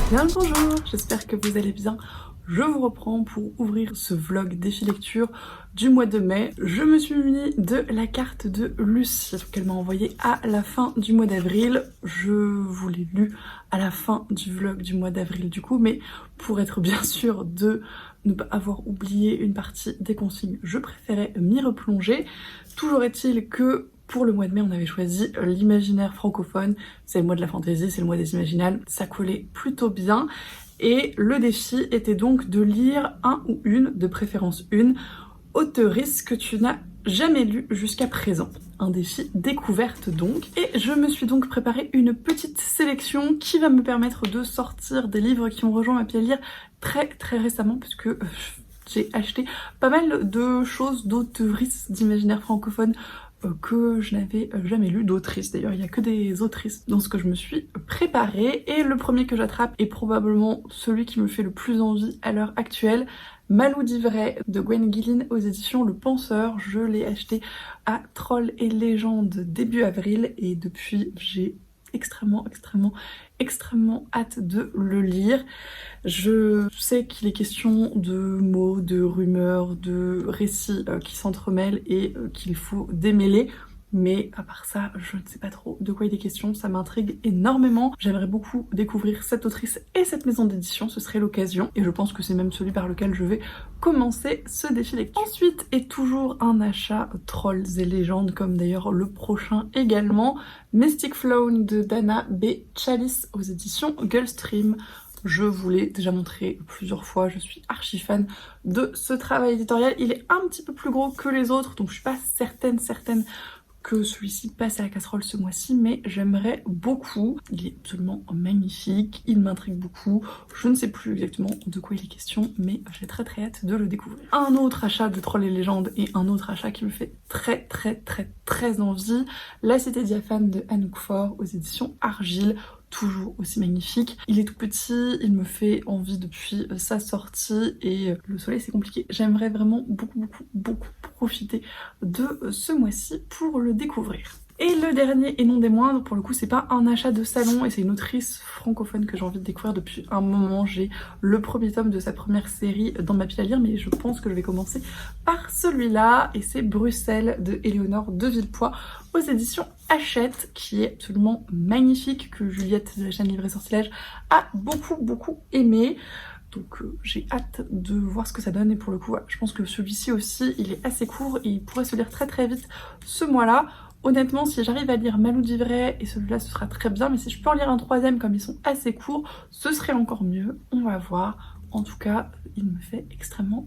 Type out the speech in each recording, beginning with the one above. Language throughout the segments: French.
Bien le bonjour, j'espère que vous allez bien. Je vous reprends pour ouvrir ce vlog défi lecture du mois de mai. Je me suis munie de la carte de Lucie qu'elle m'a envoyée à la fin du mois d'avril. Je vous l'ai lu à la fin du vlog du mois d'avril du coup, mais pour être bien sûr de ne pas avoir oublié une partie des consignes, je préférais m'y replonger. Toujours est-il que pour le mois de mai, on avait choisi l'imaginaire francophone. C'est le mois de la fantaisie, c'est le mois des imaginales. Ça collait plutôt bien. Et le défi était donc de lire un ou une, de préférence une, auteurice que tu n'as jamais lu jusqu'à présent. Un défi découverte donc. Et je me suis donc préparé une petite sélection qui va me permettre de sortir des livres qui ont rejoint ma pile à lire très récemment, puisque j'ai acheté pas mal de choses d'auteurices d'imaginaire francophone que je n'avais jamais lu, d'autrices d'ailleurs, il n'y a que des autrices dans ce que je me suis préparée. Et le premier que j'attrape est probablement celui qui me fait le plus envie à l'heure actuelle, Malou d'Ivray de Gwen Guilin aux éditions Le Penseur. Je l'ai acheté à Trolls et Légendes début avril et depuis j'ai extrêmement hâte de le lire. Je sais qu'il est question de mots, de rumeurs, de récits qui s'entremêlent et qu'il faut démêler. Mais à part ça, je ne sais pas trop de quoi il est question, ça m'intrigue énormément. J'aimerais beaucoup découvrir cette autrice et cette maison d'édition, ce serait l'occasion. Et je pense que c'est même celui par lequel je vais commencer ce défi lecture. Ensuite est toujours un achat Trolls et Légendes, comme d'ailleurs le prochain également, Mystic Flown de Dana B. Chalice aux éditions Gulfstream. Je vous l'ai déjà montré plusieurs fois, je suis archi fan de ce travail éditorial. Il est un petit peu plus gros que les autres, donc je suis pas certaine que celui-ci passe à la casserole ce mois-ci, mais j'aimerais beaucoup. Il est absolument magnifique, il m'intrigue beaucoup. Je ne sais plus exactement de quoi il est question, mais j'ai très hâte de le découvrir. Un autre achat de Trolls et Légendes et un autre achat qui me fait très envie, La Cité diaphane de Anouk Faure aux éditions Argile. Toujours aussi magnifique. Il est tout petit, il me fait envie depuis sa sortie et le soleil c'est compliqué. J'aimerais vraiment beaucoup profiter de ce mois-ci pour le découvrir. Et le dernier et non des moindres, pour le coup c'est pas un achat de salon et c'est une autrice francophone que j'ai envie de découvrir depuis un moment. J'ai le premier tome de sa première série dans ma pile à lire, mais je pense que je vais commencer par celui-là et c'est Bruxelles de Éléonore de Villepoix aux éditions Hachette, qui est absolument magnifique, que Juliette de la chaîne Livre et Sortilège a beaucoup aimé. Donc j'ai hâte de voir ce que ça donne et pour le coup voilà, je pense que celui-ci aussi il est assez court et il pourrait se lire très vite ce mois-là. Honnêtement, si j'arrive à lire Malou d'Ivray et celui-là, ce sera très bien. Mais si je peux en lire un troisième, comme ils sont assez courts, ce serait encore mieux. On va voir. En tout cas, il me fait extrêmement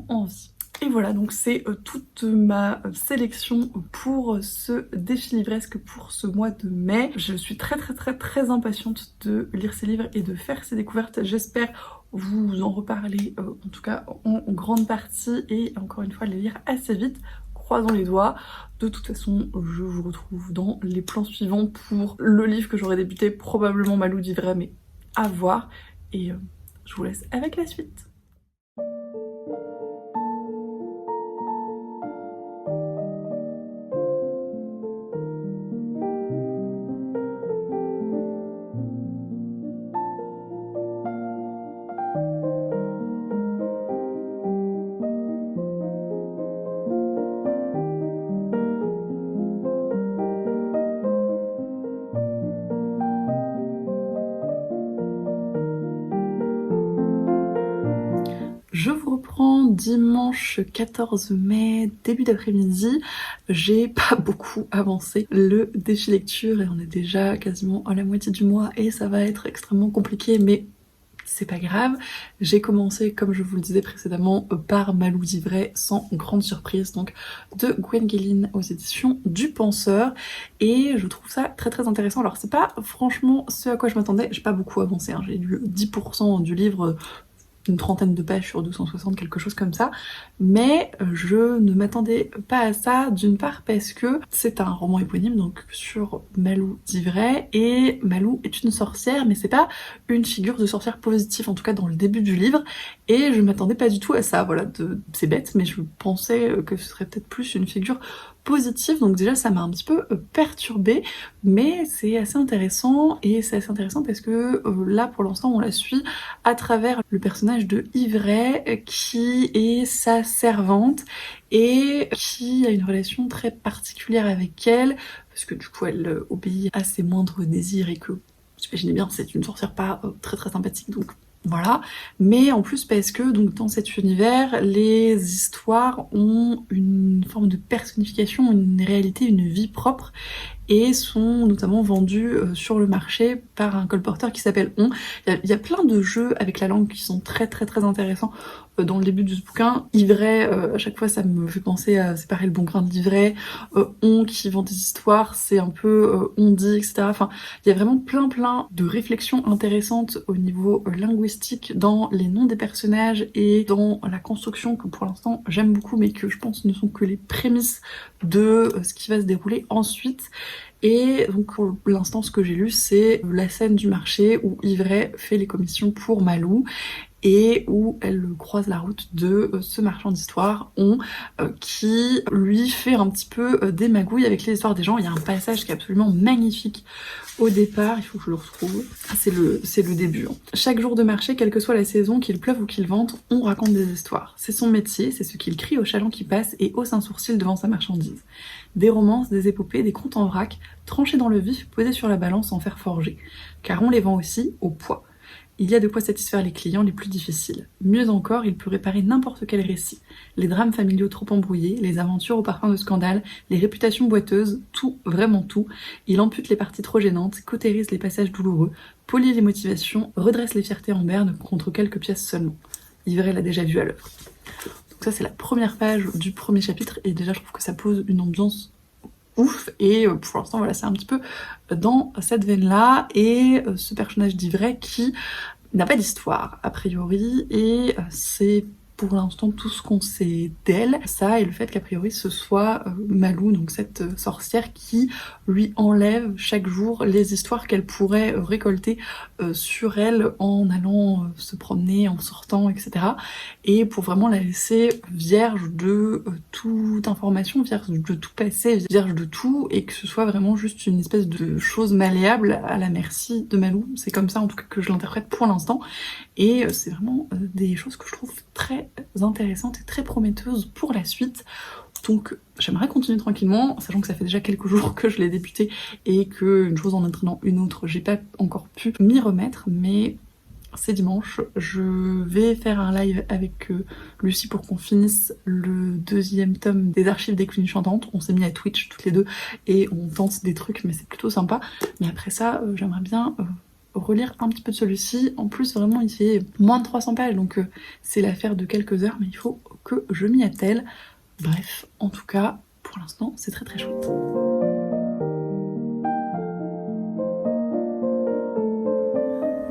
envie. Et voilà, donc c'est toute ma sélection pour ce défi livresque pour ce mois de mai. Je suis très impatiente de lire ces livres et de faire ces découvertes. J'espère vous en reparler, en tout cas en grande partie, et encore une fois les lire assez vite. Croisons les doigts. De toute façon, je vous retrouve dans les plans suivants pour le livre que j'aurais débuté, probablement Malou d'Ivray, mais à voir. Et je vous laisse avec la suite. Je vous reprends dimanche 14 mai, début d'après-midi. J'ai pas beaucoup avancé le défi lecture et on est déjà quasiment à la moitié du mois et ça va être extrêmement compliqué, mais c'est pas grave. J'ai commencé, comme je vous le disais précédemment, par Malou d'Ivray, sans grande surprise, donc de Gwen Guilin aux éditions du Penseur, et je trouve ça très intéressant. Alors c'est pas franchement ce à quoi je m'attendais, j'ai pas beaucoup avancé, hein. J'ai lu 10% du livre, une trentaine de pages sur 260, quelque chose comme ça, mais je ne m'attendais pas à ça, d'une part parce que c'est un roman éponyme, donc sur Malou d'Ivray, et Malou est une sorcière, mais c'est pas une figure de sorcière positive, en tout cas dans le début du livre, et je m'attendais pas du tout à ça, voilà, c'est bête, mais je pensais que ce serait peut-être plus une figure positive, donc déjà ça m'a un petit peu perturbée, mais c'est assez intéressant, et c'est assez intéressant parce que là pour l'instant on la suit à travers le personnage de Ivray qui est sa servante et qui a une relation très particulière avec elle, parce que du coup elle obéit à ses moindres désirs et que, vous imaginez bien, c'est une sorcière pas très très sympathique, donc voilà. Mais en plus parce que donc dans cet univers, les histoires ont une forme de personnification, une réalité, une vie propre, et sont notamment vendues sur le marché par un colporteur qui s'appelle On. Il y a plein de jeux avec la langue qui sont très très très intéressants dans le début de ce bouquin. Ivray, à chaque fois ça me fait penser à, c'est pareil, le bon grain d'Ivray. On qui vend des histoires, c'est un peu on dit, etc. Enfin, il y a vraiment plein de réflexions intéressantes au niveau linguistique dans les noms des personnages et dans la construction que pour l'instant j'aime beaucoup, mais que je pense ne sont que les prémices de ce qui va se dérouler ensuite. Et donc pour l'instant ce que j'ai lu c'est la scène du marché où Ivray fait les commissions pour Malou et où elle croise la route de ce marchand d'histoire, qui lui fait un petit peu des magouilles avec les histoires des gens. Il y a un passage qui est absolument magnifique au départ, il faut que je le retrouve. C'est le début. Chaque jour de marché, quelle que soit la saison, qu'il pleuve ou qu'il vente, on raconte des histoires. C'est son métier, c'est ce qu'il crie aux chalands qui passent et hausse un sourcil devant sa marchandise. Des romances, des épopées, des contes en vrac, tranchés dans le vif, posés sur la balance en fer forgé. Car on les vend aussi au poids. Il y a de quoi satisfaire les clients les plus difficiles. Mieux encore, il peut réparer n'importe quel récit. Les drames familiaux trop embrouillés, les aventures au parfum de scandale, les réputations boiteuses, tout, vraiment tout. Il ampute les parties trop gênantes, cautérise les passages douloureux, polit les motivations, redresse les fiertés en berne contre quelques pièces seulement. Ivray l'a déjà vu à l'œuvre. Donc ça c'est la première page du premier chapitre, et déjà je trouve que ça pose une ambiance ouf, et pour l'instant voilà, c'est un petit peu dans cette veine là, et ce personnage d'Ivray qui n'a pas d'histoire a priori, et c'est pour l'instant tout ce qu'on sait d'elle, ça et le fait qu'a priori ce soit Malou, donc cette sorcière qui lui enlève chaque jour les histoires qu'elle pourrait récolter sur elle en allant se promener, en sortant, etc. Et pour vraiment la laisser vierge de toute information, vierge de tout passé, vierge de tout, et que ce soit vraiment juste une espèce de chose malléable à la merci de Malou. C'est comme ça en tout cas que je l'interprète pour l'instant, et c'est vraiment des choses que je trouve très intéressantes et très prometteuses pour la suite. Donc j'aimerais continuer tranquillement, sachant que ça fait déjà quelques jours que je l'ai débuté et que une chose en entraînant une autre, j'ai pas encore pu m'y remettre, mais c'est dimanche, je vais faire un live avec Lucie pour qu'on finisse le deuxième tome des archives des Queens chantantes. On s'est mis à Twitch toutes les deux et on tente des trucs, mais c'est plutôt sympa. Mais après ça, j'aimerais bien relire un petit peu de celui-ci. En plus vraiment il fait moins de 300 pages, donc c'est l'affaire de quelques heures, mais il faut que je m'y attelle. Bref, en tout cas pour l'instant c'est très très chouette.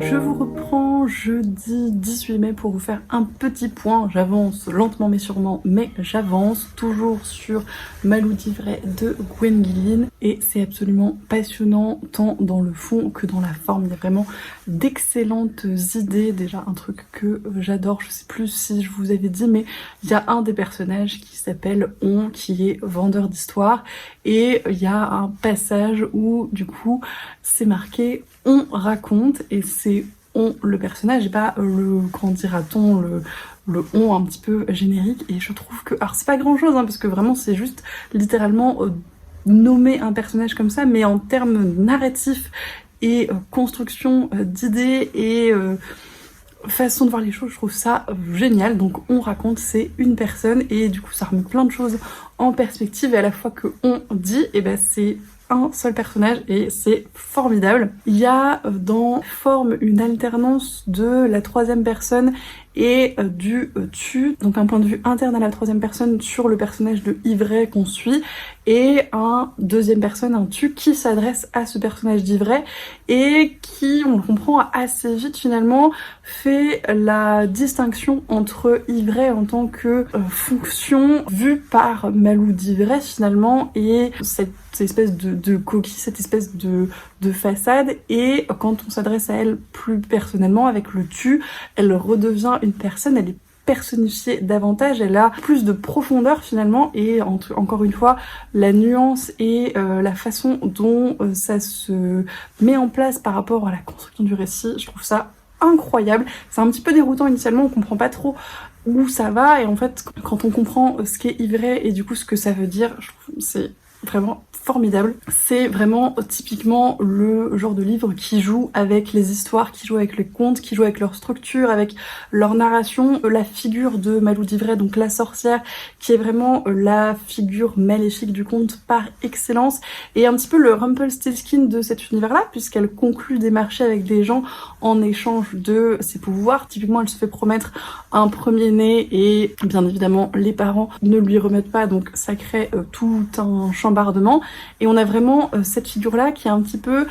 Je vous reprends jeudi 18 mai pour vous faire un petit point. J'avance lentement mais sûrement, mais j'avance toujours sur Malou d'Ivray de Gwen Guilin, et c'est absolument passionnant tant dans le fond que dans la forme. Il y a vraiment d'excellentes idées. Déjà un truc que j'adore, je sais plus si je vous avais dit, mais il y a un des personnages qui s'appelle On, qui est vendeur d'histoire, et il y a un passage où du coup c'est marqué on raconte, et c'est on le personnage et pas le, comment dira-t-on, le on un petit peu générique. Et je trouve que, alors c'est pas grand chose parce que vraiment c'est juste littéralement nommer un personnage comme ça, mais en termes narratifs et construction d'idées et façon de voir les choses, je trouve ça génial. Donc on raconte, c'est une personne, et du coup ça remet plein de choses en perspective, et à la fois que on dit, et ben c'est un seul personnage et c'est formidable. Il y a dans forme une alternance de la troisième personne et du tu, donc un point de vue interne à la troisième personne sur le personnage de Ivray qu'on suit, et un deuxième personne, un tu, qui s'adresse à ce personnage d'Ivray et qui, on le comprend assez vite finalement, fait la distinction entre Ivray en tant que fonction vue par Malou d'Ivray finalement, et cette espèce de coquille, cette espèce de façade, et quand on s'adresse à elle plus personnellement avec le tu, elle redevient une personne, elle est personnifiée davantage, elle a plus de profondeur finalement, et encore une fois, la nuance et la façon dont ça se met en place par rapport à la construction du récit, je trouve ça incroyable. C'est un petit peu déroutant initialement, on comprend pas trop où ça va, et en fait quand on comprend ce qu'est ivraie et du coup ce que ça veut dire, je trouve c'est vraiment formidable. C'est vraiment typiquement le genre de livre qui joue avec les histoires, qui joue avec les contes, qui joue avec leur structure, avec leur narration. La figure de Malou d'Ivray, donc la sorcière, qui est vraiment la figure maléfique du conte par excellence, et un petit peu le Rumpelstiltskin de cet univers-là, puisqu'elle conclut des marchés avec des gens en échange de ses pouvoirs. Typiquement, elle se fait promettre un premier-né, et bien évidemment, les parents ne lui remettent pas, donc ça crée tout un chambardement. Et on a vraiment cette figure-là qui est un petit peu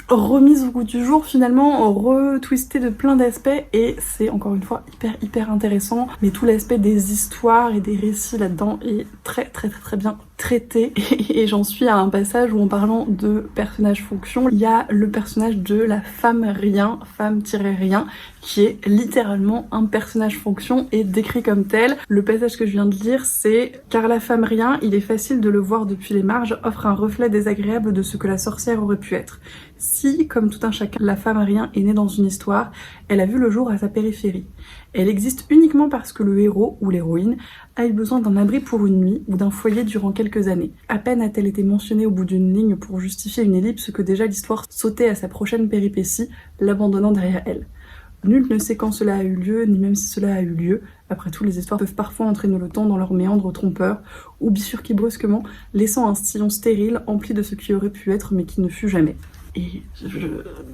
remise au goût du jour, finalement retwistée de plein d'aspects, et c'est encore une fois hyper intéressant. Mais tout l'aspect des histoires et des récits là-dedans est très bien traité, et j'en suis à un passage où, en parlant de personnages fonction, il y a le personnage de la femme rien, femme-rien, qui est littéralement un personnage fonction et décrit comme tel. Le passage que je viens de lire, c'est « Car la femme rien, il est facile de le voir depuis les marges, offre un reflet désagréable de ce que la sorcière aurait pu être. Si, comme tout un chacun, la femme rien est née dans une histoire, elle a vu le jour à sa périphérie. Elle existe uniquement parce que le héros ou l'héroïne a eu besoin d'un abri pour une nuit ou d'un foyer durant quelques années. À peine a-t-elle été mentionnée au bout d'une ligne pour justifier une ellipse que déjà l'histoire sautait à sa prochaine péripétie, l'abandonnant derrière elle. Nul ne sait quand cela a eu lieu, ni même si cela a eu lieu. Après tout, les histoires peuvent parfois entraîner le temps dans leurs méandres trompeurs, ou bifurquer brusquement, laissant un sillon stérile empli de ce qui aurait pu être mais qui ne fut jamais. » Et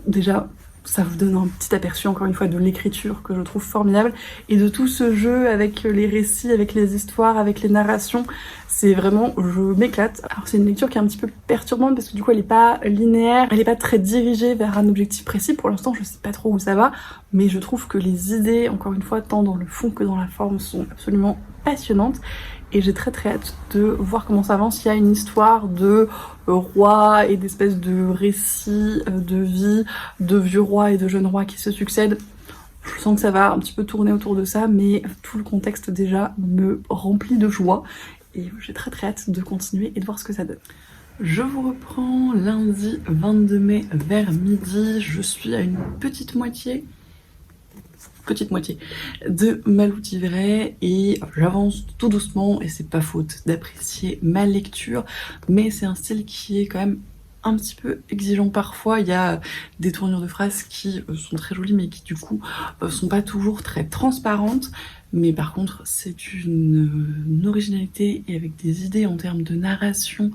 déjà, ça vous donne un petit aperçu, encore une fois, de l'écriture que je trouve formidable, et de tout ce jeu avec les récits, avec les histoires, avec les narrations. C'est vraiment, je m'éclate. Alors c'est une lecture qui est un petit peu perturbante parce que du coup elle est pas linéaire, elle est pas très dirigée vers un objectif précis. Pour l'instant je sais pas trop où ça va, mais je trouve que les idées, encore une fois, tant dans le fond que dans la forme, sont absolument passionnantes. Et j'ai très hâte de voir comment ça avance. Il y a une histoire de rois et d'espèces de récits de vie, de vieux rois et de jeunes rois qui se succèdent. Je sens que ça va un petit peu tourner autour de ça, mais tout le contexte déjà me remplit de joie. Et j'ai très hâte de continuer et de voir ce que ça donne. Je vous reprends lundi 22 mai vers midi. Je suis à une petite moitié de Malou d'Ivray, et j'avance tout doucement, et c'est pas faute d'apprécier ma lecture, mais c'est un style qui est quand même un petit peu exigeant parfois. Il y a des tournures de phrases qui sont très jolies mais qui du coup sont pas toujours très transparentes, mais par contre c'est une originalité et avec des idées en termes de narration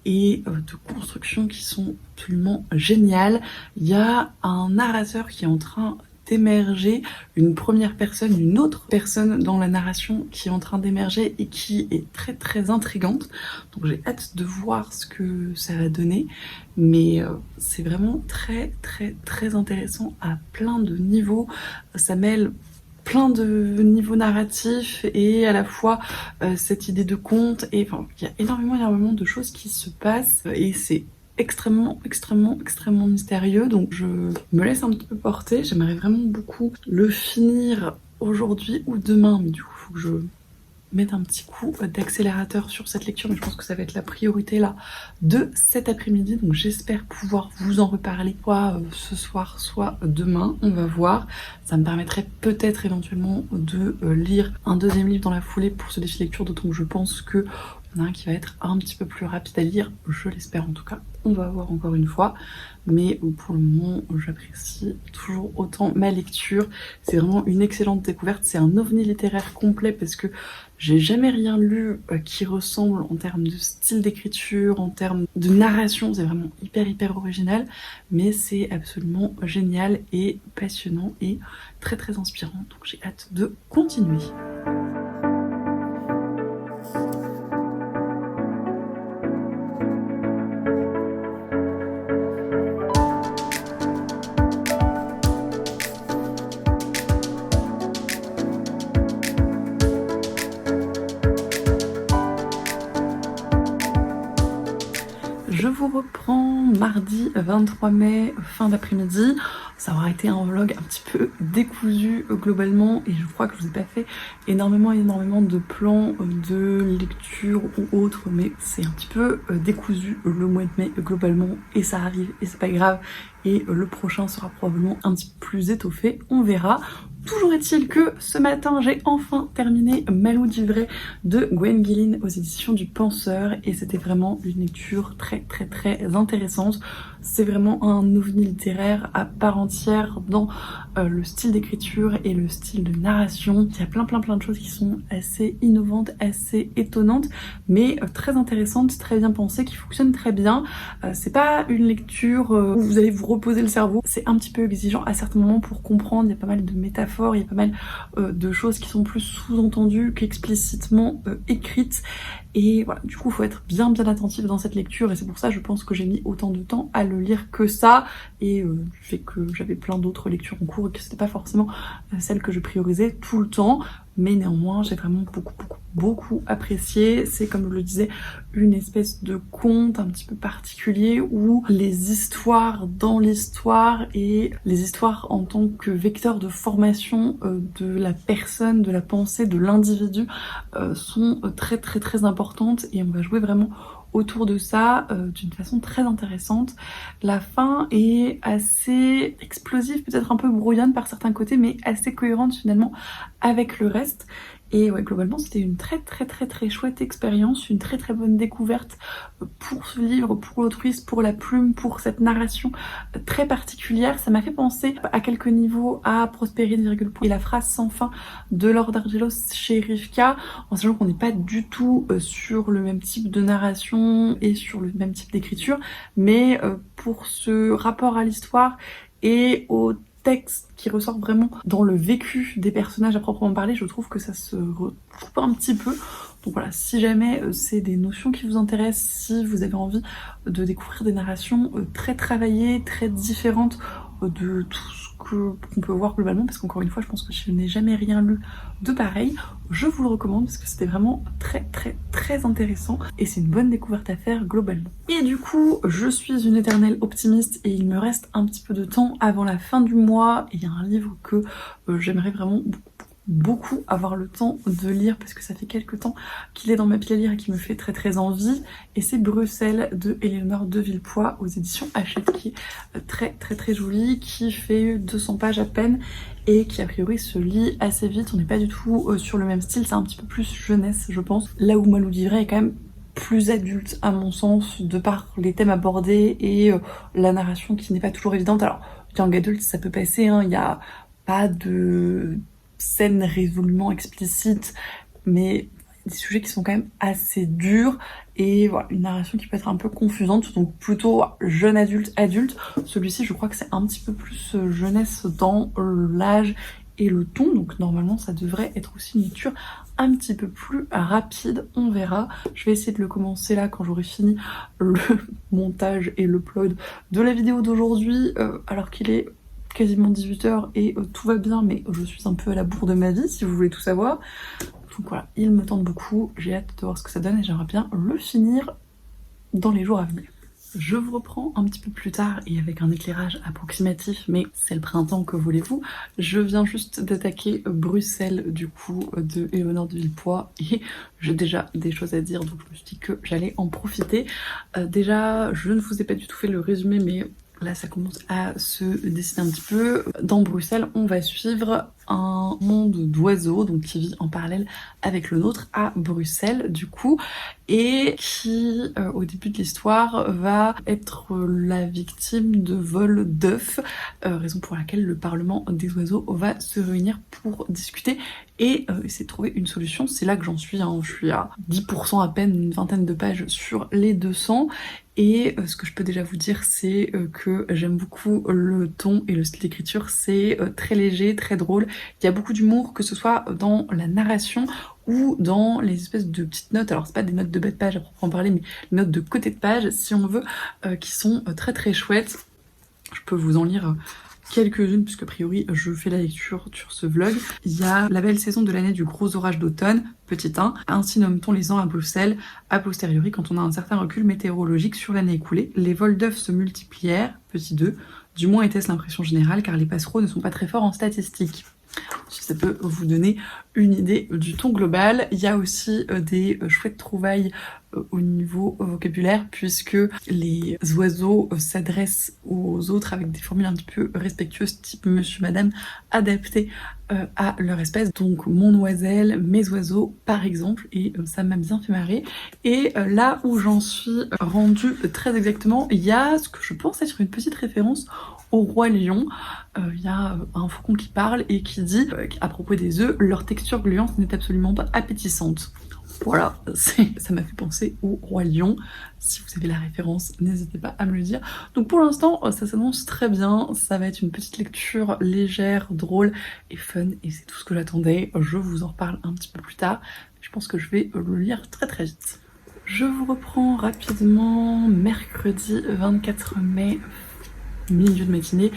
et de construction qui sont absolument géniales. Il y a un narrateur qui est en train d'émerger, une première personne, une autre personne dans la narration qui est en train d'émerger et qui est très intrigante. Donc j'ai hâte de voir ce que ça va donner, mais c'est vraiment très intéressant à plein de niveaux. Ça mêle plein de niveaux narratifs et à la fois cette idée de conte, et enfin il y a énormément de choses qui se passent, et c'est extrêmement mystérieux, donc je me laisse un petit peu porter. J'aimerais vraiment beaucoup le finir aujourd'hui ou demain, mais du coup il faut que je mette un petit coup d'accélérateur sur cette lecture, mais je pense que ça va être la priorité là de cet après-midi, donc j'espère pouvoir vous en reparler soit ce soir, soit demain, on va voir. Ça me permettrait peut-être éventuellement de lire un deuxième livre dans la foulée pour ce défi lecture, d'autant que je pense que il y en a un qui va être un petit peu plus rapide à lire, je l'espère en tout cas. On va voir encore une fois, mais pour le moment j'apprécie toujours autant ma lecture. C'est vraiment une excellente découverte, c'est un ovni littéraire complet parce que j'ai jamais rien lu qui ressemble en termes de style d'écriture, en termes de narration. C'est vraiment hyper original, mais c'est absolument génial et passionnant et très inspirant, donc j'ai hâte de continuer. Je vous reprends mardi 23 mai, fin d'après-midi. ça aura été un vlog un petit peu décousu globalement, et je crois que je vous ai pas fait énormément de plans de lecture ou autre, mais c'est un petit peu décousu le mois de mai globalement, et ça arrive et c'est pas grave, et le prochain sera probablement un petit peu plus étoffé, on verra. Toujours est-il que ce matin, j'ai enfin terminé Malou d'Ivray de Gwen Guilin aux éditions du Penseur, et c'était vraiment une lecture très intéressante. C'est vraiment un ovni littéraire à part entière dans le style d'écriture et le style de narration. Il y a plein de choses qui sont assez innovantes, assez étonnantes, mais très intéressantes, très bien pensées, qui fonctionnent très bien. C'est pas une lecture où vous allez vous reposer le cerveau, c'est un petit peu exigeant à certains moments pour comprendre. Il y a pas mal de métaphores, il y a pas mal de choses qui sont plus sous-entendues qu'explicitement écrites, et voilà, du coup faut être bien attentif dans cette lecture, et c'est pour ça je pense que j'ai mis autant de temps à le lire que ça, et du fait que j'avais plein d'autres lectures en cours et que c'était pas forcément celle que je priorisais tout le temps, mais néanmoins j'ai vraiment beaucoup apprécié. C'est, comme je le disais, une espèce de conte un petit peu particulier où les histoires dans l'histoire et les histoires en tant que vecteur de formation de la personne, de la pensée, de l'individu sont très importantes, et on va jouer vraiment autour de ça d'une façon très intéressante. La fin est assez explosive, peut-être un peu brouillonne par certains côtés, mais assez cohérente finalement avec le reste. Et ouais, globalement, c'était une très chouette expérience, une très bonne découverte pour ce livre, pour l'autrice, pour la plume, pour cette narration très particulière. Ça m'a fait penser à quelques niveaux à Prospérine, et la phrase sans fin de Laure d'Argelos chez Rivka, en sachant qu'on n'est pas du tout sur le même type de narration et sur le même type d'écriture, mais pour ce rapport à l'histoire et au texte qui ressort vraiment dans le vécu des personnages à proprement parler, je trouve que ça se retrouve un petit peu. Donc voilà, si jamais c'est des notions qui vous intéressent, si vous avez envie de découvrir des narrations très travaillées, très différentes de tout ce qu'on peut voir globalement, parce qu'encore une fois je pense que je n'ai jamais rien lu de pareil, je vous le recommande parce que c'était vraiment très intéressant, et c'est une bonne découverte à faire globalement. Et du coup, je suis une éternelle optimiste, et il me reste un petit peu de temps avant la fin du mois, et il y a un livre que j'aimerais vraiment beaucoup avoir le temps de lire, parce que ça fait quelques temps qu'il est dans ma pile à lire et qui me fait très envie, et c'est Bruxelles de Éléonore de Villepoix aux éditions Hachette, qui est très joli, qui fait 200 pages à peine et qui a priori se lit assez vite. On n'est pas du tout sur le même style, c'est un petit peu plus jeunesse je pense, là où Malou d'Ivray est quand même plus adulte à mon sens, de par les thèmes abordés et la narration qui n'est pas toujours évidente. Alors young adulte ça peut passer, hein, il n'y a pas de scènes résolument explicites, mais des sujets qui sont quand même assez durs, et voilà, une narration qui peut être un peu confusante, donc plutôt jeune adulte. Celui-ci je crois que c'est un petit peu plus jeunesse dans l'âge et le ton, donc normalement ça devrait être aussi une lecture un petit peu plus rapide, on verra. Je vais essayer de le commencer là quand j'aurai fini le montage et l'upload de la vidéo d'aujourd'hui, alors qu'il est quasiment 18h et tout va bien, mais je suis un peu à la bourre de ma vie si vous voulez tout savoir. Donc voilà, il me tente beaucoup, j'ai hâte de voir ce que ça donne, et j'aimerais bien le finir dans les jours à venir. Je vous reprends un petit peu plus tard et avec un éclairage approximatif, mais c'est le printemps, que voulez-vous. Je viens juste d'attaquer Bruxelles du coup de Éléonore de Villepoix, et j'ai déjà des choses à dire, donc je me suis dit que j'allais en profiter. Déjà, je ne vous ai pas du tout fait le résumé, mais là ça commence à se dessiner un petit peu. Dans Bruxelles, on va suivre un monde d'oiseaux, donc qui vit en parallèle avec le nôtre à Bruxelles du coup, et qui au début de l'histoire va être la victime de vols d'œufs, raison pour laquelle le Parlement des oiseaux va se réunir pour discuter et essayer de trouver une solution. C'est là que j'en suis, hein. Je suis à 10% à peine, une vingtaine de pages sur les 200. Et ce que je peux déjà vous dire, c'est que j'aime beaucoup le ton et le style d'écriture. C'est très léger, très drôle. Il y a beaucoup d'humour, que ce soit dans la narration ou dans les espèces de petites notes. Alors c'est pas des notes de bas de page à proprement parler, mais les notes de côté de page, si on veut, qui sont très chouettes. Je peux vous en lire quelques-unes, puisque a priori je fais la lecture sur ce vlog. Il y a la belle saison de l'année du gros orage d'automne, petit 1. Ainsi nomme-t-on les ans à Bruxelles, a posteriori quand on a un certain recul météorologique sur l'année écoulée. Les vols d'œufs se multiplièrent, petit 2. Du moins était-ce l'impression générale car les passereaux ne sont pas très forts en statistiques. Si ça peut vous donner une idée du ton global. Il y a aussi des chouettes trouvailles au niveau vocabulaire puisque les oiseaux s'adressent aux autres avec des formules un petit peu respectueuses type monsieur, madame, adaptées à leur espèce. Donc mon oiselle, mes oiseaux par exemple, et ça m'a bien fait marrer. Et là où j'en suis rendue très exactement, il y a ce que je pense être une petite référence au roi lion. Il y a un faucon qui parle et qui dit à propos des œufs, leur texture gluante n'est absolument pas appétissante. Voilà, ça m'a fait penser au roi lion. Si vous avez la référence, n'hésitez pas à me le dire. Donc pour l'instant, ça s'annonce très bien. Ça va être une petite lecture légère, drôle et fun. Et c'est tout ce que j'attendais. Je vous en reparle un petit peu plus tard. Je pense que je vais le lire très très vite. Je vous reprends rapidement mercredi 24 mai, milieu de matinée.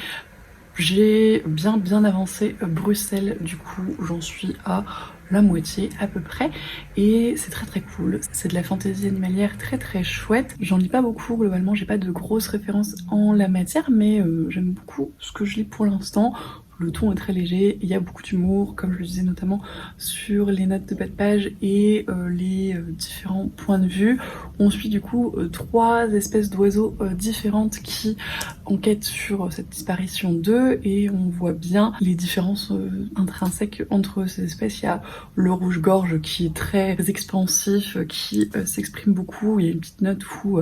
J'ai bien avancé Bruxelles, du coup j'en suis à la moitié à peu près et c'est très cool. C'est de la fantaisie animalière très chouette. J'en lis pas beaucoup globalement, j'ai pas de grosses références en la matière mais j'aime beaucoup ce que je lis pour l'instant. Le ton est très léger, il y a beaucoup d'humour, comme je le disais notamment sur les notes de bas de page et les différents points de vue. On suit du coup 3 espèces d'oiseaux différentes qui enquêtent sur cette disparition d'eux et on voit bien les différences intrinsèques entre ces espèces. Il y a le rouge-gorge qui est très expansif, qui s'exprime beaucoup. Il y a une petite note où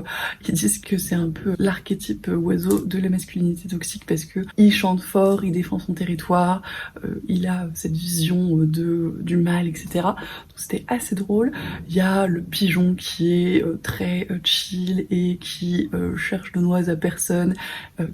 ils disent que c'est un peu l'archétype oiseau de la masculinité toxique parce que il chante fort, il défend son territoire, il a cette vision du mal, etc. Donc c'était assez drôle. Il y a le pigeon qui est très chill et qui cherche de noise à personne,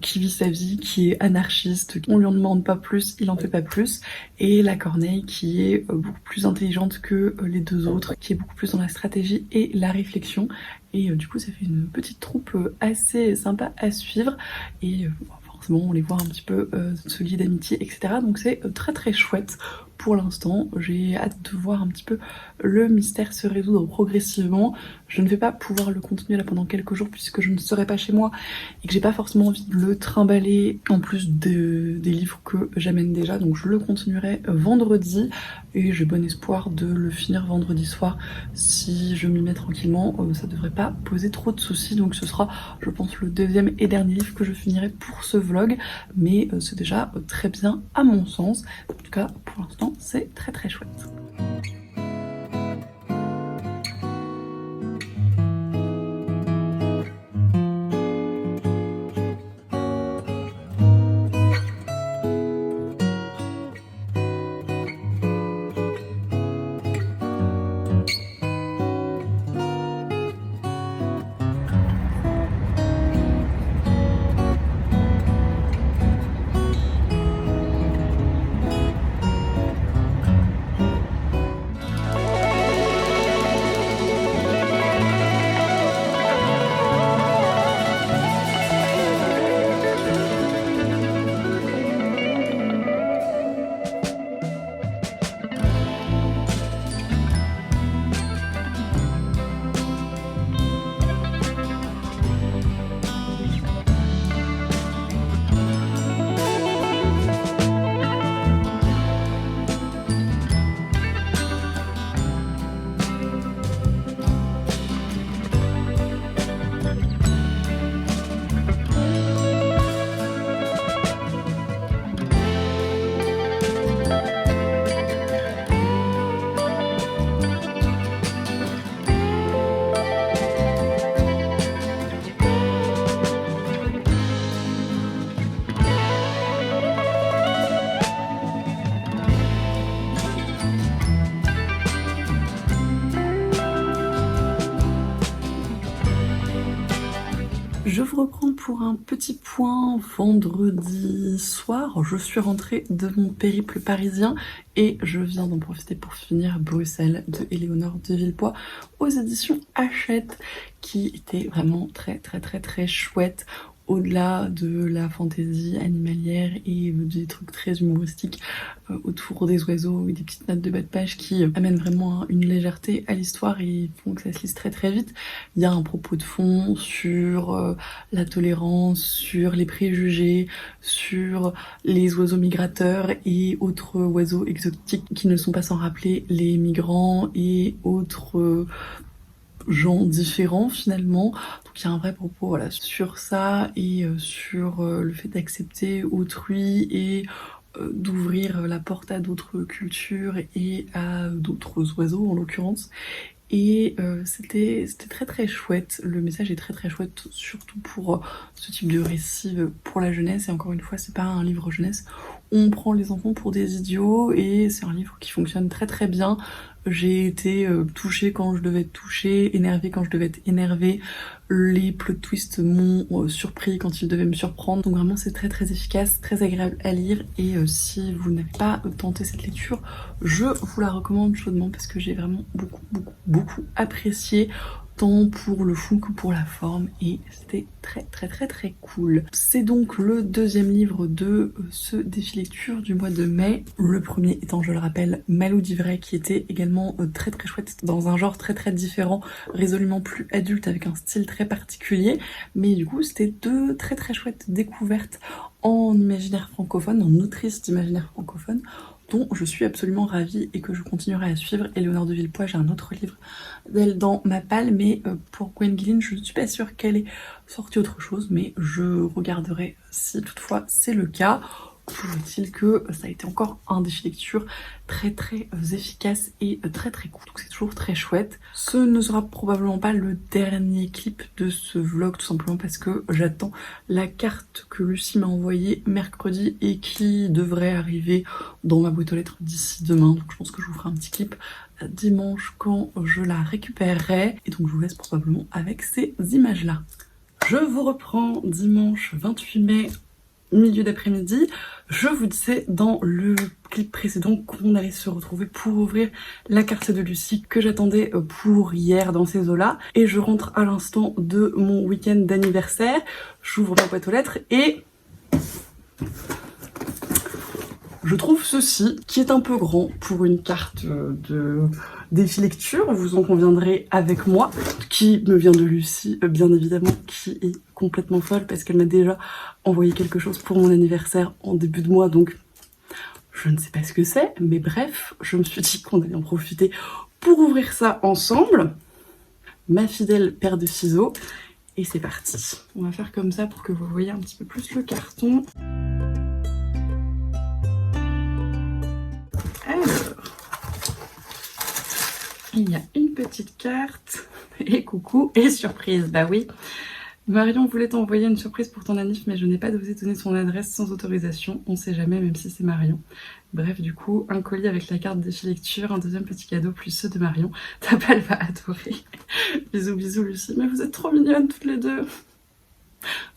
qui vit sa vie, qui est anarchiste, on lui en demande pas plus, il en fait pas plus. Et la corneille qui est beaucoup plus intelligente que les deux autres, qui est beaucoup plus dans la stratégie et la réflexion. Et du coup ça fait une petite troupe assez sympa à suivre. Et forcément on les voit un petit peu se lier d'amitié, etc. Donc c'est très chouette. Pour l'instant, j'ai hâte de voir un petit peu le mystère se résoudre progressivement. Je ne vais pas pouvoir le continuer là pendant quelques jours puisque je ne serai pas chez moi et que j'ai pas forcément envie de le trimballer en plus des livres que j'amène déjà. Donc je le continuerai vendredi et j'ai bon espoir de le finir vendredi soir. Si je m'y mets tranquillement, ça devrait pas poser trop de soucis. Donc ce sera, je pense, le 2e et dernier livre que je finirai pour ce vlog. Mais c'est déjà très bien à mon sens. En tout cas, pour l'instant, c'est très chouette. Je vous reprends pour un petit point vendredi soir. Je suis rentrée de mon périple parisien et je viens d'en profiter pour finir Bruxelles de Éléonore de Villepoix aux éditions Hachette qui était vraiment très chouette. au-delà de la fantaisie animalière et des trucs très humoristiques autour des oiseaux et des petites notes de bas de page qui amènent vraiment une légèreté à l'histoire et font que ça se lise très très vite. Il y a un propos de fond sur la tolérance, sur les préjugés, sur les oiseaux migrateurs et autres oiseaux exotiques qui ne sont pas sans rappeler les migrants et autres gens différents finalement. Donc il y a un vrai propos voilà, sur ça et sur le fait d'accepter autrui et d'ouvrir la porte à d'autres cultures et à d'autres oiseaux en l'occurrence. Et c'était très très chouette, le message est très très chouette, surtout pour ce type de récit pour la jeunesse, et encore une fois c'est pas un livre jeunesse, on prend les enfants pour des idiots, et c'est un livre qui fonctionne très très bien. J'ai été touchée quand je devais être touchée, énervée quand je devais être énervée, les plot twists m'ont surpris quand ils devaient me surprendre, donc vraiment c'est très très efficace, très agréable à lire, et si vous n'avez pas tenté cette lecture, je vous la recommande chaudement parce que j'ai vraiment beaucoup apprécié, tant pour le fond que pour la forme, et c'était très cool. C'est donc le deuxième livre de ce défi lecture du mois de mai. Le premier étant, je le rappelle, Malou d'Ivray, qui était également très chouette, dans un genre très différent, résolument plus adulte, avec un style très particulier, mais du coup c'était deux très chouettes découvertes en imaginaire francophone, en autrice d'imaginaire francophone, dont je suis absolument ravie et que je continuerai à suivre. Éléonore de Villepoix, j'ai un autre livre d'elle dans ma palle, mais pour Gwen Guilin, je ne suis pas sûre qu'elle ait sorti autre chose, mais je regarderai si toutefois c'est le cas. Toujours est-il que ça a été encore un défi lecture très efficace et très cool, donc c'est toujours très chouette. Ce ne sera probablement pas le dernier clip de ce vlog, tout simplement parce que j'attends la carte que Lucie m'a envoyée mercredi et qui devrait arriver dans ma boîte aux lettres d'ici demain, donc je pense que je vous ferai un petit clip dimanche quand je la récupérerai, et donc je vous laisse probablement avec ces images là. Je vous reprends dimanche 28 mai milieu d'après-midi. Je vous disais dans le clip précédent qu'on allait se retrouver pour ouvrir la carte de Lucie que j'attendais pour hier dans ces eaux-là, et je rentre à l'instant de mon week-end d'anniversaire. J'ouvre ma boîte aux lettres et je trouve ceci, qui est un peu grand pour une carte de défi lecture, vous en conviendrez avec moi, qui me vient de Lucie, bien évidemment, qui est complètement folle parce qu'elle m'a déjà envoyé quelque chose pour mon anniversaire en début de mois, donc je ne sais pas ce que c'est, mais bref, je me suis dit qu'on allait en profiter pour ouvrir ça ensemble. Ma fidèle paire de ciseaux, et c'est parti. On va faire comme ça pour que vous voyez un petit peu plus le carton. Alors, il y a une petite carte, et coucou, et surprise, bah oui. Marion voulait t'envoyer une surprise pour ton anniv, mais je n'ai pas osé donner son adresse sans autorisation, on sait jamais, même si c'est Marion. Bref, du coup, un colis avec la carte défi lecture, un deuxième petit cadeau, plus ceux de Marion. Ta palle va adorer. Bisous Lucie, mais vous êtes trop mignonnes toutes les deux.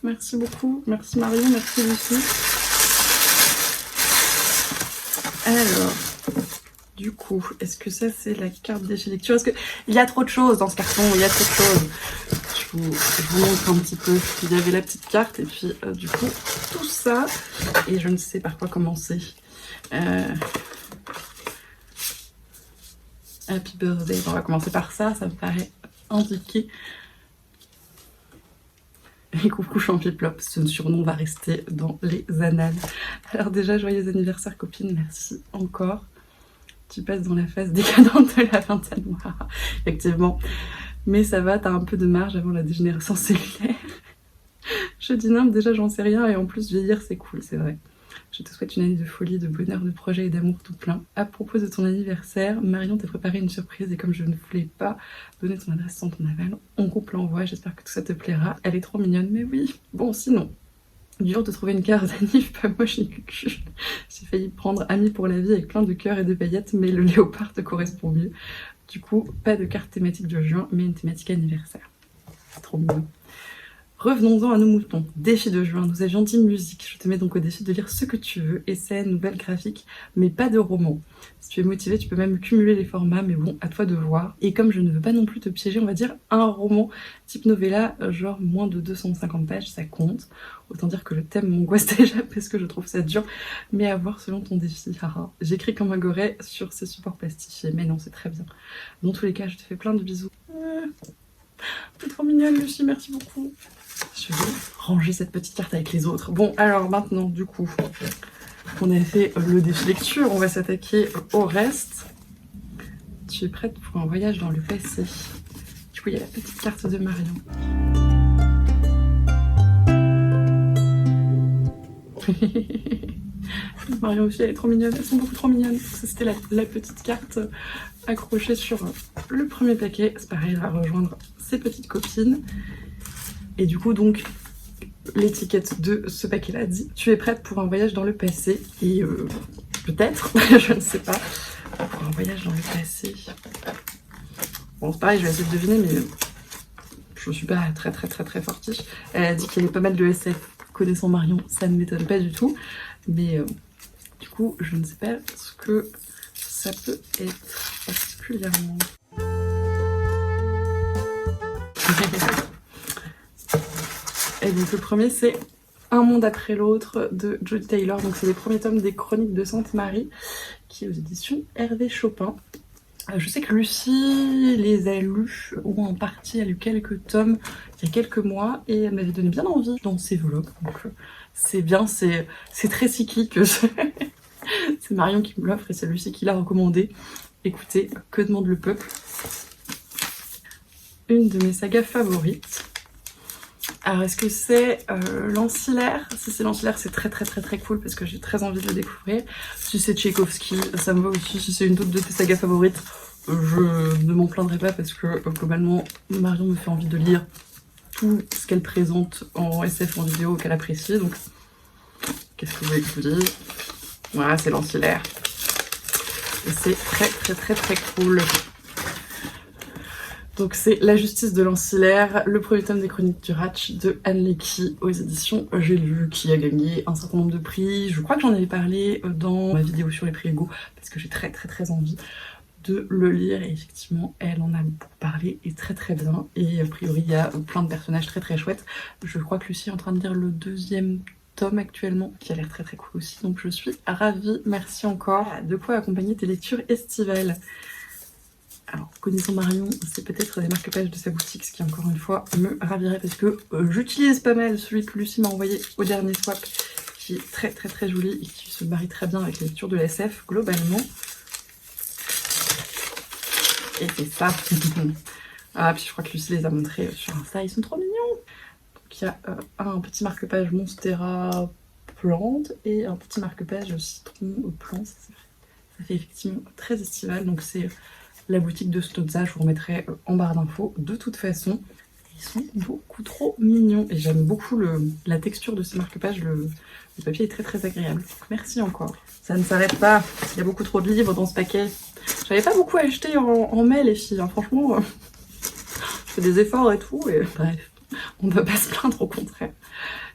Merci beaucoup, merci Marion, merci Lucie. Alors, du coup, est-ce que ça c'est la carte défi lecture? Est-ce que il y a trop de choses dans ce carton? Il y a trop de choses. Je vous montre un petit peu. Il y avait la petite carte et puis du coup tout ça, et je ne sais par quoi commencer. Happy birthday. On va commencer par ça. Ça me paraît indiqué. Et coucou Champiplop, ce surnom va rester dans les annales. Alors déjà, joyeux anniversaire copine, merci encore. Tu passes dans la phase décadente de la vingtaine, effectivement. Mais ça va, t'as un peu de marge avant la dégénérescence cellulaire. Je dis non, déjà j'en sais rien, et en plus vieillir c'est cool, c'est vrai. Je te souhaite une année de folie, de bonheur, de projets et d'amour tout plein. À propos de ton anniversaire, Marion t'a préparé une surprise, et comme je ne voulais pas donner ton adresse sans ton aval, on coupe l'envoi, j'espère que tout ça te plaira. Elle est trop mignonne, mais oui. Bon, sinon, dur de trouver une carte d'anniv, pas moche ni cucu. J'ai failli prendre ami pour la vie avec plein de cœurs et de paillettes, mais le léopard te correspond mieux. Du coup, pas de carte thématique de juin, mais une thématique anniversaire. C'est trop mignon. Revenons-en à nos moutons. Défi de juin, nous avions dit musique. Je te mets donc au défi de lire ce que tu veux, essais, nouvelles graphiques, mais pas de romans. Si tu es motivé, tu peux même cumuler les formats, mais bon, à toi de voir. Et comme je ne veux pas non plus te piéger, on va dire un roman type novella, genre moins de 250 pages, ça compte. Autant dire que le thème m'angoisse déjà parce que je trouve ça dur, mais à voir selon ton défi. J'écris comme un goret sur ces supports plastifiés, mais non, c'est très bien. Dans tous les cas, je te fais plein de bisous. T'es trop mignonne, Lucie, merci beaucoup. Je vais ranger cette petite carte avec les autres. Bon, alors maintenant, du coup, on a fait le défi lecture, on va s'attaquer au reste. Tu es prête pour un voyage dans le passé? Du coup, il y a la petite carte de Marion. Marion aussi, elle est trop mignonne, elles sont beaucoup trop mignonnes. Ça, c'était la petite carte accrochée sur le premier paquet. C'est pareil, elle va rejoindre ses petites copines. Et du coup, donc, l'étiquette de ce paquet-là dit « Tu es prête pour un voyage dans le passé ?» Et peut-être, je ne sais pas, pour un voyage dans le passé. Bon, c'est pareil, je vais essayer de deviner, mais je suis pas très fortiche. Elle a dit qu'il y avait pas mal de SF. Connaissant Marion, ça ne m'étonne pas du tout. Mais du coup, je ne sais pas ce que ça peut être particulièrement. Et donc le premier, c'est Un monde après l'autre de Jodi Taylor. Donc c'est les premiers tomes des Chroniques de Sainte-Marie, qui est aux éditions Hervé Chopin. Je sais que Lucie les a lus, ou en partie elle a lu quelques tomes il y a quelques mois, et elle m'avait donné bien envie dans ses vlogs. Donc c'est bien, c'est très cyclique. C'est Marion qui me l'offre et c'est Lucie qui l'a recommandé. Écoutez, que demande le peuple? Une de mes sagas favorites. Alors est-ce que c'est l'Ancillaire? Si c'est l'Ancillaire, c'est très cool parce que j'ai très envie de le découvrir. Si c'est Tchaïkovski, ça me va aussi. Si c'est une autre de tes sagas favorites, je ne m'en plaindrai pas parce que globalement, Marion me fait envie de lire tout ce qu'elle présente en SF, en vidéo, qu'elle apprécie. Donc, qu'est-ce que vous voulez que je vous dise? Voilà, c'est l'Ancillaire. Et c'est très cool. Donc c'est La justice de l'Ancillaire, le premier tome des Chroniques du Ratch de Anne Leckie aux éditions J'ai lu, qui a gagné un certain nombre de prix. Je crois que j'en avais parlé dans ma vidéo sur les prix Hugo parce que j'ai très envie de le lire et effectivement elle en a beaucoup parlé et très bien. Et a priori il y a plein de personnages très chouettes. Je crois que Lucie est en train de lire le deuxième tome actuellement qui a l'air très cool aussi, donc je suis ravie. Merci encore. De quoi accompagner tes lectures estivales? Alors, connaissant Marion, c'est peut-être des marque-pages de sa boutique, ce qui encore une fois me ravirait parce que j'utilise pas mal celui que Lucie m'a envoyé au dernier swap, qui est très joli et qui se marie très bien avec la lecture de la SF globalement. Et c'est ça. Ah, puis je crois que Lucie les a montrés sur Insta, ils sont trop mignons. Donc il y a un petit marque-page Monstera plante et un petit marque-page citron plante. Ça fait effectivement très estival, donc c'est la boutique de Stotza, je vous remettrai en barre d'infos de toute façon. Ils sont beaucoup trop mignons et j'aime beaucoup la texture de ces marque-pages, le papier est très agréable. Donc merci encore. Ça ne s'arrête pas, il y a beaucoup trop de livres dans ce paquet. J'avais pas beaucoup acheté en mai les filles, hein. Franchement, je fais des efforts et tout, et bref, on ne peut pas se plaindre, au contraire.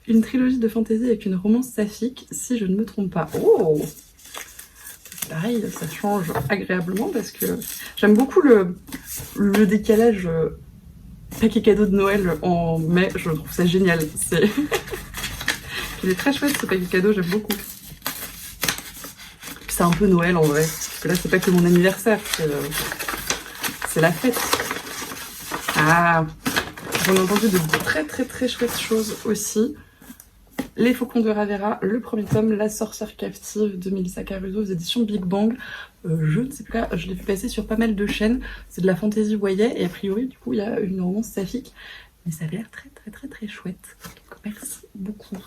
Une trilogie de fantasy avec une romance saphique, si je ne me trompe pas. Oh! Pareil, ça change agréablement parce que j'aime beaucoup le décalage paquet cadeau de Noël en mai, je trouve ça génial. Il est très chouette ce paquet cadeau, j'aime beaucoup. C'est un peu Noël en vrai, parce que là c'est pas que mon anniversaire, c'est la fête. Ah, j'en ai entendu de très chouettes choses aussi. Les Faucons de Ravera, le premier tome, La sorcière captive de Melissa Caruso aux éditions Big Bang. Je ne sais pas, je l'ai vu passer sur pas mal de chaînes. C'est de la fantasy YA et a priori, du coup, il y a une romance saphique. Mais ça a l'air très chouette. Donc merci beaucoup.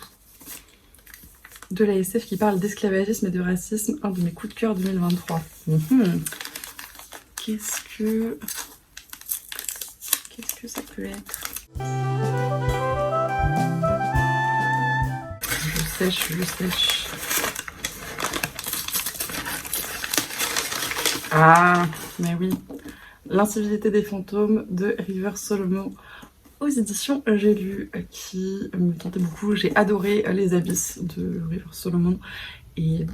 De la SF qui parle d'esclavagisme et de racisme, un de mes coups de cœur 2023. Qu'est-ce que ça peut être? Je sèche. Ah, mais oui. L'incivilité des fantômes de River Solomon aux éditions J'ai lu qui me tentait beaucoup. J'ai adoré Les Abysses de River Solomon et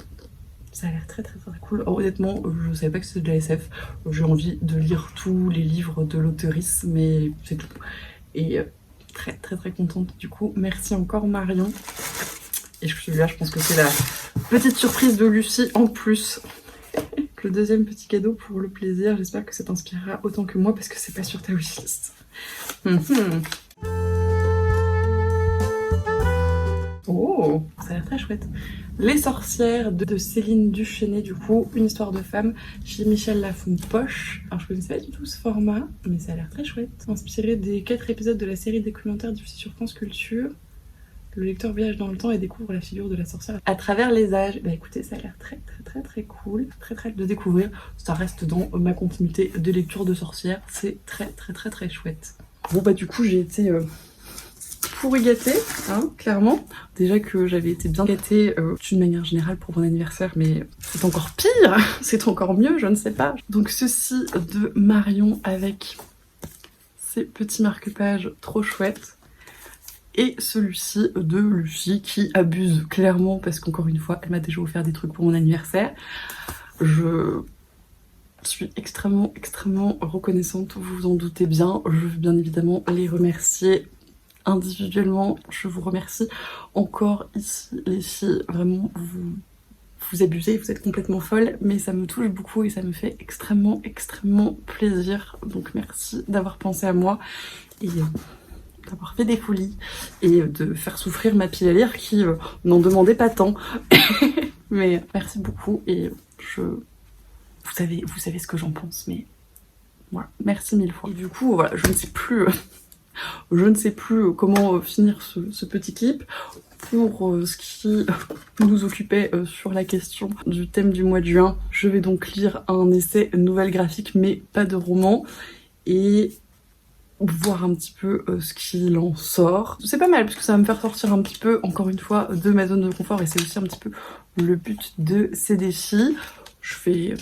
ça a l'air très cool. Honnêtement, je savais pas que c'était de la SF. J'ai envie de lire tous les livres de l'auteurice, mais c'est tout. Et très contente du coup. Merci encore Marion. Et celui-là, je pense que c'est la petite surprise de Lucie en plus. Le deuxième petit cadeau pour le plaisir. J'espère que ça t'inspirera autant que moi parce que c'est pas sur ta wishlist. Oh, ça a l'air très chouette. Les sorcières de Céline Duchesnay, du coup, une histoire de femme chez Michel Lafon Poche. Alors je connaissais pas du tout ce format, mais ça a l'air très chouette. Inspiré des 4 épisodes de la série documentaire diffusée sur France Culture, le lecteur voyage dans le temps et découvre la figure de la sorcière à travers les âges. Bah écoutez, ça a l'air très cool, très hâte de découvrir. Ça reste dans ma continuité de lecture de sorcières, c'est très chouette. Bon bah du coup j'ai été pourri gâtée, hein, clairement. Déjà que j'avais été bien gâtée d'une manière générale pour mon anniversaire, mais c'est encore pire, c'est encore mieux, je ne sais pas. Donc ceci de Marion avec ces petits marque-pages trop chouettes. Et celui-ci de Lucie qui abuse clairement parce qu'encore une fois, elle m'a déjà offert des trucs pour mon anniversaire. Je suis extrêmement reconnaissante, vous vous en doutez bien. Je veux bien évidemment les remercier individuellement. Je vous remercie encore ici, les filles. Vraiment, vous abusez, vous êtes complètement folles, mais ça me touche beaucoup et ça me fait extrêmement plaisir. Donc merci d'avoir pensé à moi et d'avoir fait des folies et de faire souffrir ma pile à lire qui n'en demandait pas tant. Mais merci beaucoup et vous savez ce que j'en pense, mais voilà, merci 1000 fois. Et du coup, voilà, je ne sais plus comment finir ce petit clip. Pour ce qui nous occupait sur la question du thème du mois de juin, je vais donc lire un essai nouvelle graphique, mais pas de roman, et voir un petit peu ce qu'il en sort. C'est pas mal parce que ça va me faire sortir un petit peu, encore une fois, de ma zone de confort, et c'est aussi un petit peu le but de ces défis. Je vais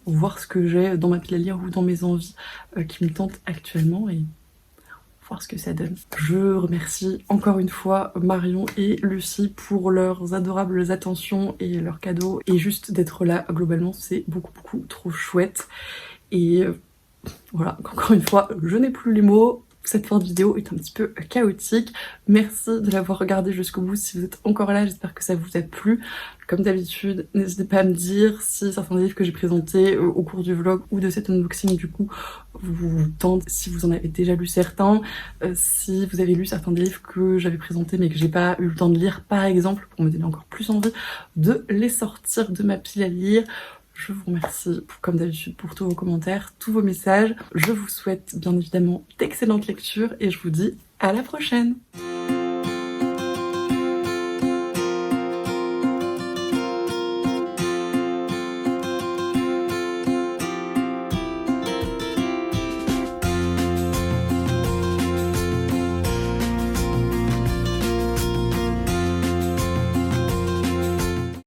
voir ce que j'ai dans ma pile à lire ou dans mes envies qui me tentent actuellement et voir ce que ça donne. Je remercie encore une fois Marion et Lucie pour leurs adorables attentions et leurs cadeaux, et juste d'être là, globalement, c'est beaucoup trop chouette. Et voilà, encore une fois, je n'ai plus les mots. Cette fin de vidéo est un petit peu chaotique. Merci de l'avoir regardé jusqu'au bout. Si vous êtes encore là, j'espère que ça vous a plu. Comme d'habitude, n'hésitez pas à me dire si certains livres que j'ai présentés au cours du vlog ou de cet unboxing du coup vous tentent, si vous en avez déjà lu certains, si vous avez lu certains des livres que j'avais présentés mais que j'ai pas eu le temps de lire par exemple, pour me donner encore plus envie de les sortir de ma pile à lire. Je vous remercie, comme d'habitude, pour tous vos commentaires, tous vos messages. Je vous souhaite bien évidemment d'excellentes lectures et je vous dis à la prochaine!